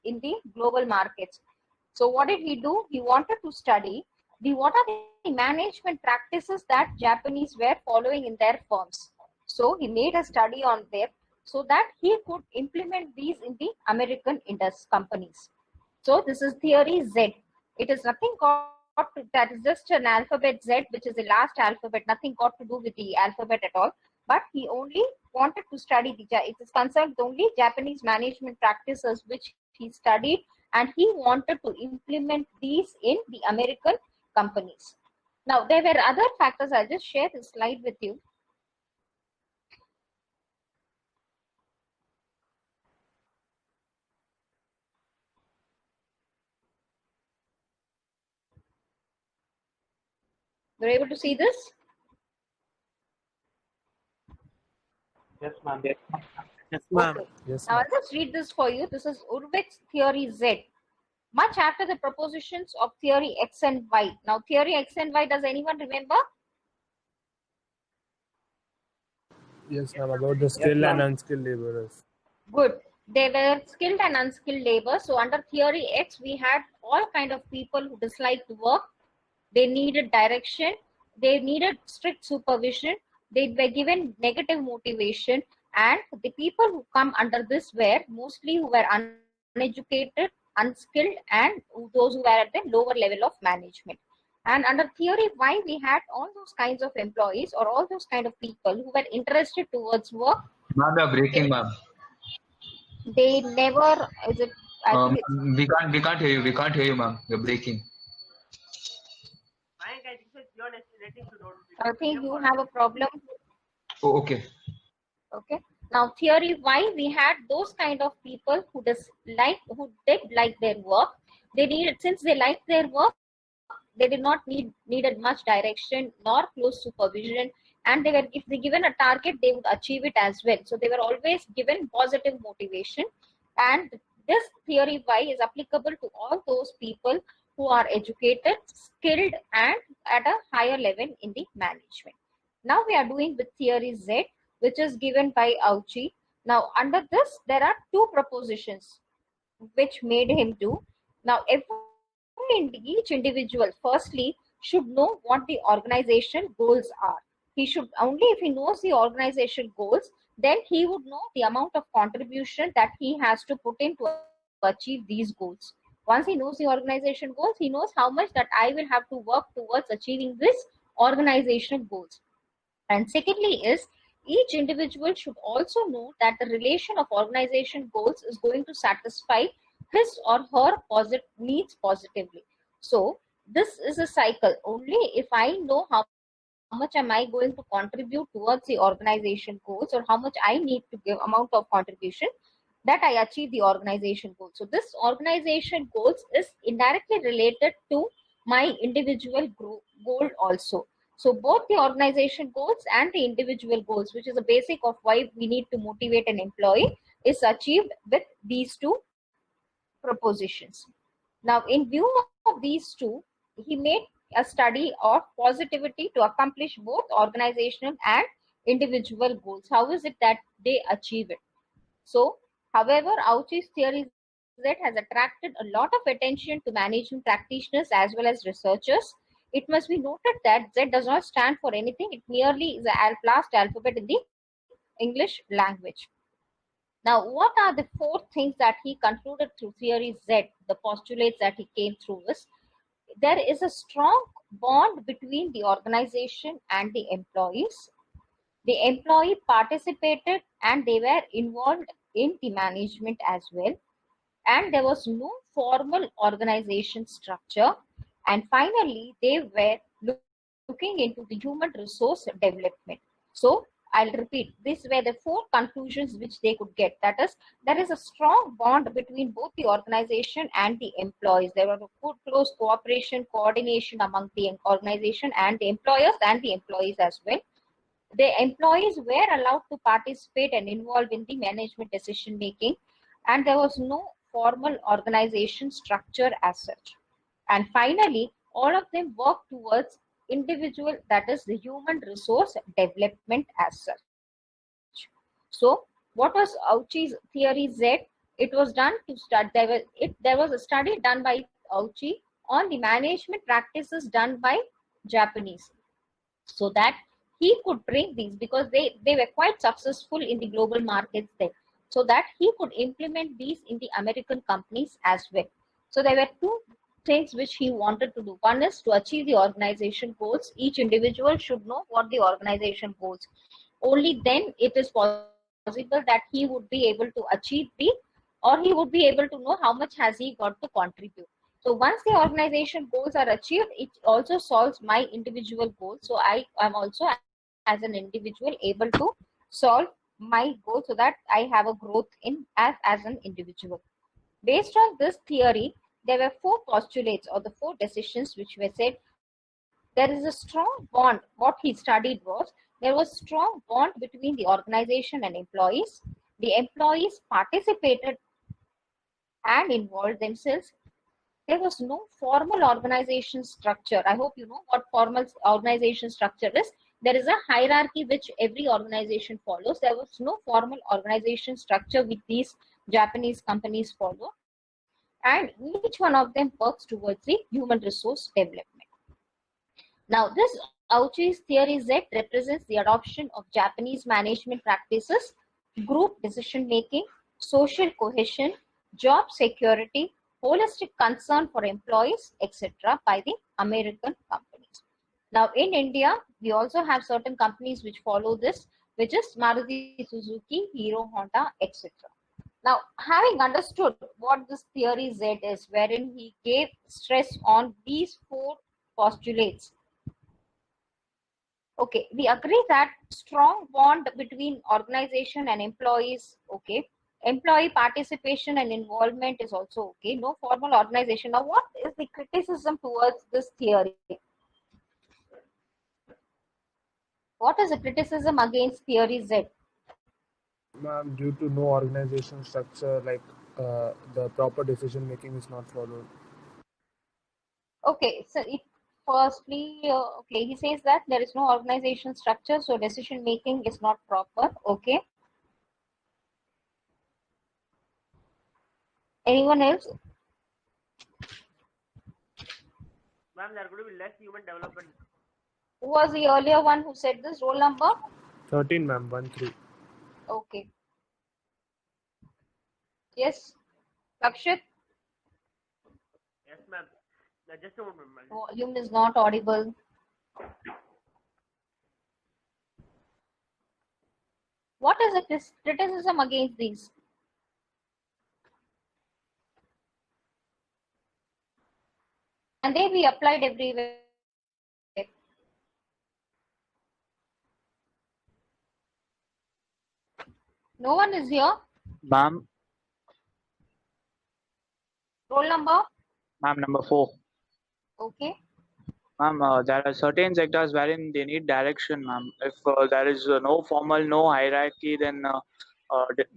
in the global markets. So what did he do? He wanted to study what are the management practices that Japanese were following in their firms. So he made a study on them so that he could implement these in the American companies. So this is theory Z. It is nothing that is just an alphabet Z, which is the last alphabet, nothing got to do with the alphabet at all. But he only wanted to study it is concerned only Japanese management practices which he studied, and he wanted to implement these in the American companies. Now there were other factors. I'll just share this slide with you. You're able to see this? Yes, ma'am. Yes, ma'am. Okay. Yes, Now ma'am. I'll just read this for you. This is Urwick's theory Z. Much after the propositions of theory X and Y. Now theory X and Y, does anyone remember? Yes, ma'am. About the skilled and unskilled laborers. Good. They were skilled and unskilled labor. So under theory X, we had all kind of people who disliked work. They needed direction. They needed strict supervision. They were given negative motivation. And the people who come under this were mostly who were uneducated, unskilled, and those who were at the lower level of management. And under theory Y, we had all those kinds of employees or all those kind of people who were interested towards work. Ma'am, you're breaking, ma'am. They never, is it, I think it's, We can't hear you. We can't hear you, ma'am. You're breaking. I think you have a problem. Oh, okay. Okay. Now theory Y, we had those kind of people who did like their work. They needed, since they liked their work, they did not needed much direction nor close supervision, and they were, if they given a target, they would achieve it as well. So they were always given positive motivation, and this theory Y is applicable to all those people who are educated, skilled, and at a higher level in the management. Now we are doing with theory Z, which is given by Auchi. Now under this, there are two propositions which made him do. Now each individual firstly should know what the organization goals are. He should, only if he knows the organization goals, then he would know the amount of contribution that he has to put in to achieve these goals. Once he knows the organization goals, he knows how much that I will have to work towards achieving this organizational goals. And secondly is, each individual should also know that the relation of organization goals is going to satisfy his or her needs positively. So this is a cycle. Only if I know how much am I going to contribute towards the organization goals, or how much I need to give amount of contribution, that I achieve the organization goals. So this organization goals is indirectly related to my individual goal also. So both the organization goals and the individual goals, which is a basic of why we need to motivate an employee, is achieved with these two propositions. Now, in view of these two, he made a study of positivity to accomplish both organizational and individual goals. How is it that they achieve it? So, however, Auchi's theory Z has attracted a lot of attention to management practitioners as well as researchers. It must be noted that Z does not stand for anything. It merely is the last alphabet in the English language. Now, what are the four things that he concluded through theory Z, the postulates that he came through is, there is a strong bond between the organization and the employees. The employee participated and they were involved in the management as well. And there was no formal organization structure. And finally, they were looking into the human resource development. So I'll repeat, these were the four conclusions which they could get. That is, there is a strong bond between both the organization and the employees. There was a good close cooperation, coordination among the organization and the employers and the employees as well. The employees were allowed to participate and involve in the management decision making, and there was no formal organization structure as such. And finally, all of them work towards individual, that is the human resource development as such. So what was Auchi's theory Z? it was done to study. There was a study done by Auchi on the management practices done by Japanese, so that he could bring these, because they were quite successful in the global markets there, so that he could implement these in the American companies as well. So there were two things which he wanted to do. One is to achieve the organization goals. Each individual should know what the organization goals. Only then it is possible that he would be able to achieve he would be able to know how much has he got to contribute. So once the organization goals are achieved, it also solves my individual goals. So I am also, as an individual, able to solve my goal, so that I have a growth in as an individual. Based on this theory, there were 4 postulates or the 4 decisions which were said. There is a strong bond. What he studied was, there was strong bond between the organization and employees. The employees participated and involved themselves. There was no formal organization structure. I hope you know what formal organization structure is. There is a hierarchy which every organization follows. There was no formal organization structure which these Japanese companies follow, and each one of them works towards the human resource development. Now, this Auchi's theory Z represents the adoption of Japanese management practices, group decision making, social cohesion, job security, holistic concern for employees, etc., by the American companies. Now, in India, we also have certain companies which follow this, which is Maruti Suzuki, Hero Honda, etc. Now, having understood what this theory Z is, wherein he gave stress on these 4 postulates, okay, we agree that strong bond between organization and employees, okay. Employee participation and involvement is also okay. No formal organization. Now, what is the criticism towards this theory? What is the criticism against theory Z? Ma'am, due to no organization structure, like the proper decision making is not followed. Okay, so firstly, okay, he says that there is no organization structure, so decision making is not proper. Okay. Anyone else? Ma'am, there could be less human development. Who was the earlier one who said this? Roll number? 13, ma'am, 1-3. Okay. Yes. Lakshit, Yes, ma'am. Just a moment, ma'am. volume is not audible. What is the criticism against these? And they be applied everywhere. No one is here. Ma'am, Roll number? ma'am, number 4. Okay. Ma'am, there are certain sectors wherein they need direction, ma'am. If there is no formal, no hierarchy, then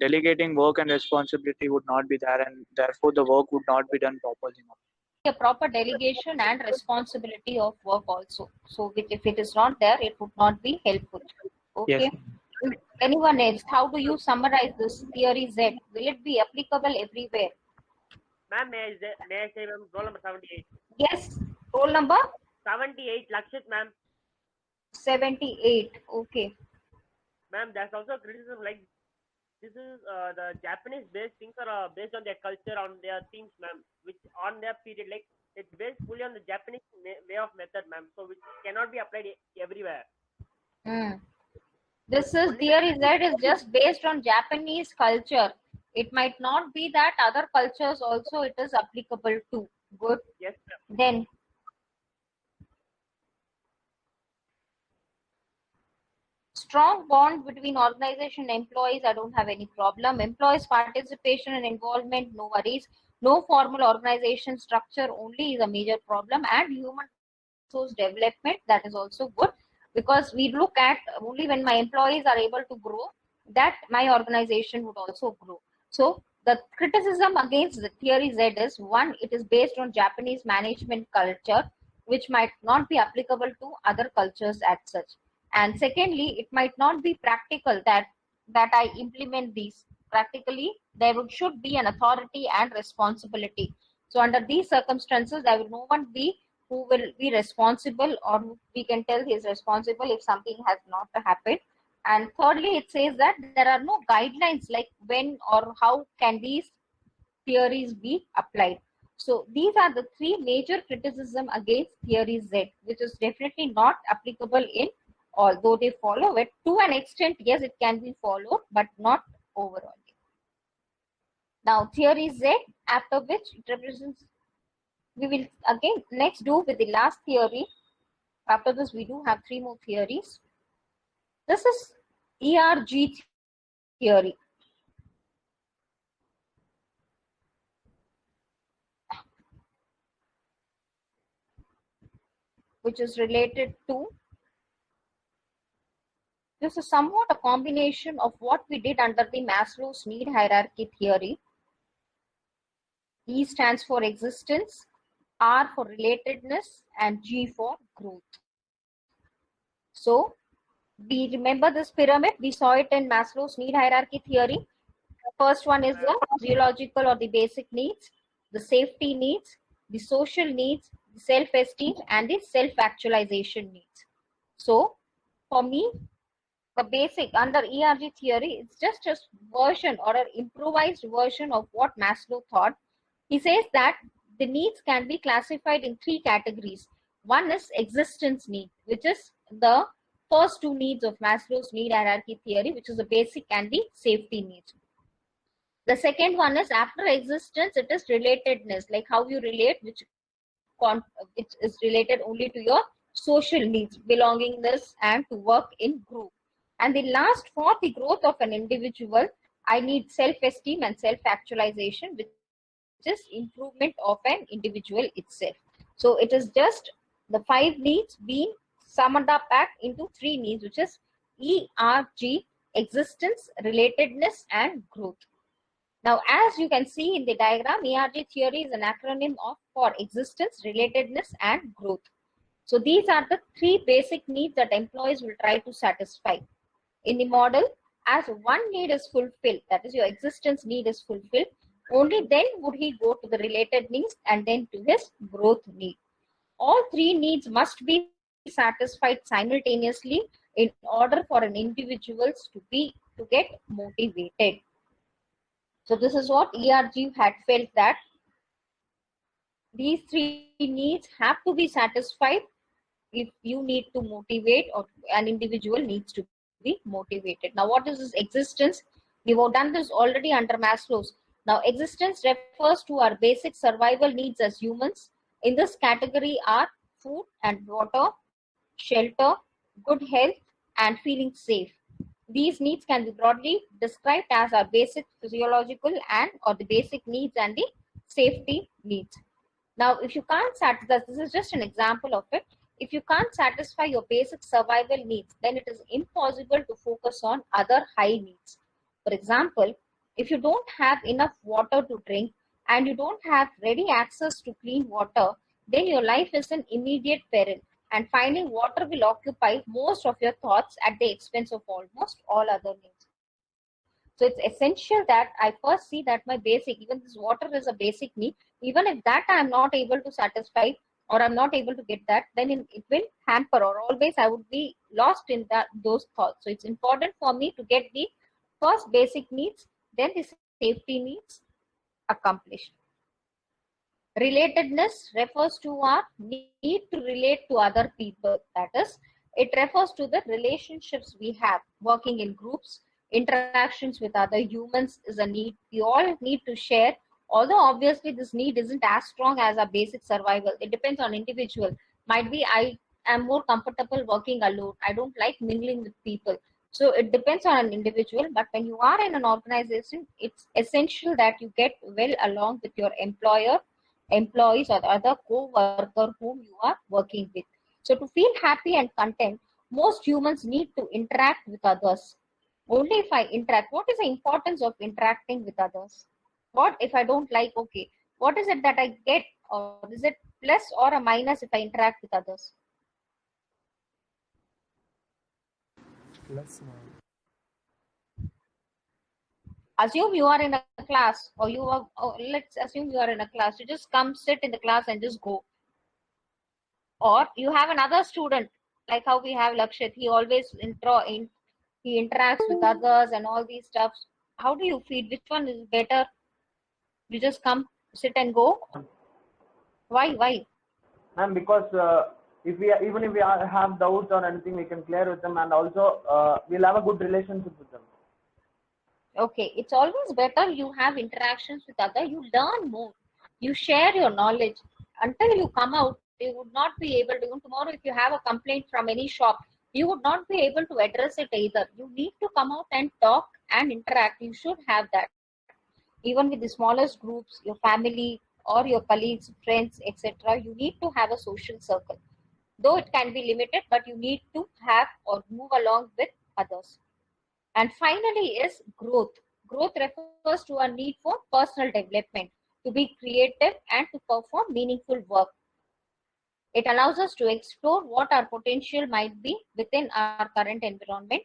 delegating work and responsibility would not be there, and therefore the work would not be done properly, ma'am. A proper delegation and responsibility of work also. So if it is not there, it would not be helpful. Okay. Yes. Anyone else? How do you summarize this theory Z? Will it be applicable everywhere? Ma'am, may I say, ma'am, roll number 78. Yes. Roll number? 78, Lakshit, ma'am. 78. Okay. Ma'am, there's also criticism like this is the Japanese based things are based on their culture, on their things, ma'am, which on their period, like it's based fully on the Japanese way of method, ma'am, so which cannot be applied everywhere. This is theory Z is just based on Japanese culture. It might not be that other cultures also it is applicable to. Good. Yes, ma'am. Then strong bond between organization and employees, I don't have any problem. Employees participation and involvement, no worries. No formal organization structure only is a major problem, and human resource development, that is also good, because we look at only when my employees are able to grow, that my organization would also grow. So the criticism against the theory Z is, one, it is based on Japanese management culture, which might not be applicable to other cultures as such. And secondly, it might not be practical that I implement these. practically there should be an authority and responsibility. So under these circumstances, there will no one be who will be responsible, or who we can tell he is responsible if something has not happened. And thirdly, it says that there are no guidelines like when or how can these theories be applied. So these are the three major criticism against theory Z, which is definitely not applicable in all. Though they follow it to an extent, yes, it can be followed, but not overall. Now theory Z, after which it represents, we will again next do with the last theory. After this, we do have three more theories. This is ERG theory. Which is related to, this is somewhat a combination of what we did under the Maslow's need hierarchy theory. E stands for existence, R for relatedness, and G for growth. So we remember this pyramid, we saw it in Maslow's need hierarchy theory. The first one is the physiological or the basic needs, the safety needs, the social needs, the self-esteem, and the self-actualization needs. So for me, the basic under ERG theory, it's just a version or an improvised version of what Maslow thought. He says that the needs can be classified in three categories. One is existence need, which is the first two needs of Maslow's need hierarchy theory, which is the basic and the safety needs. The second one is after existence, it is relatedness, like how you relate, which is related only to your social needs, belongingness, and to work in group. And the last, for the growth of an individual, I need self-esteem and self-actualization, which is improvement of an individual itself. So it is just the five needs being summed up back into three needs, which is ERG, existence, relatedness, and growth. Now, as you can see in the diagram, ERG theory is an acronym of for existence, relatedness, and growth. So these are the three basic needs that employees will try to satisfy. In the model, as one need is fulfilled, that is your existence need is fulfilled, only then would he go to the related needs and then to his growth need. All three needs must be satisfied simultaneously in order for an individual to get motivated. So this is what ERG had felt, that these three needs have to be satisfied if you need to motivate, or an individual needs to be motivated. Now, what is this existence? We have done this already under Maslow's. Now, existence refers to our basic survival needs as humans. In this category are food and water, shelter, good health, and feeling safe. These needs can be broadly described as our basic physiological and or the basic needs and the safety needs. Now, if you can't satisfy, this is just an example of it. If you can't satisfy your basic survival needs, then it is impossible to focus on other high needs. For example, if you don't have enough water to drink and you don't have ready access to clean water, then your life is in immediate peril, and finding water will occupy most of your thoughts at the expense of almost all other needs. So it's essential that I first see that my basic, even this water is a basic need, even if that I am not able to satisfy or I'm not able to get that, then it will hamper, or always I would be lost in those thoughts. So it's important for me to get the first basic needs, then the safety needs accomplished. Relatedness refers to our need to relate to other people. That is, it refers to the relationships we have, working in groups, interactions with other humans is a need. We all need to share, although obviously this need isn't as strong as our basic survival. It depends on individual. Might be I am more comfortable working alone. I don't like mingling with people. So it depends on an individual, but when you are in an organization, it's essential that you get well along with your employer, employees, or the other co-worker whom you are working with. So to feel happy and content, most humans need to interact with others. Only if I interact, what is the importance of interacting with others? What if I don't like, okay, what is it that I get, or is it plus or a minus if I interact with others? Plus, ma'am. Assume you are in a class, or let's assume you are in a class. You just come sit in the class and just go. Or you have another student, like how we have Lakshit. He always he interacts with others and all these stuff. How do you feel? Which one is better? You just come, sit and go? Why? Ma'am, because even if we have doubts or anything, we can clear with them, and also we'll have a good relationship with them. Okay, it's always better you have interactions with others. You learn more. You share your knowledge. Until you come out, you would not be able to. Even tomorrow, if you have a complaint from any shop, you would not be able to address it either. You need to come out and talk and interact. You should have that. Even with the smallest groups, your family or your colleagues, friends, etc., you need to have a social circle. Though it can be limited, but you need to have or move along with others. And finally is growth. Growth refers to a need for personal development, to be creative and to perform meaningful work. It allows us to explore what our potential might be within our current environment.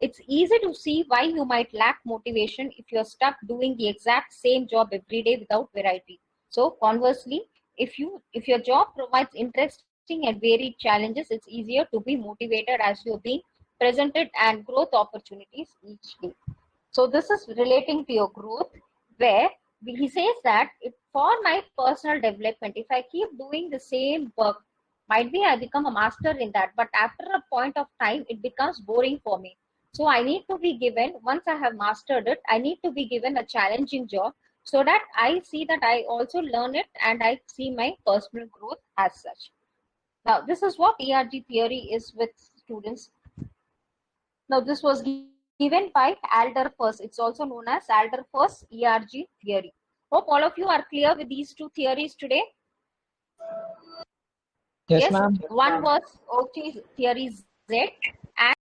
It's easy to see why you might lack motivation if you're stuck doing the exact same job every day without variety. So conversely, if your job provides interesting and varied challenges, it's easier to be motivated as you're being presented and growth opportunities each day. So this is relating to your growth, where he says that for my personal development, if I keep doing the same work, might be I become a master in that, but after a point of time, it becomes boring for me. So I need to be given, once I have mastered it, I need to be given a challenging job so that I see that I also learn it and I see my personal growth as such. Now, this is what ERG theory is with students. Now, this was given by Adler-Fuss. It's also known as Adler-Fuss ERG theory. Hope all of you are clear with these two theories today. Yes, ma'am. One was theory Z, and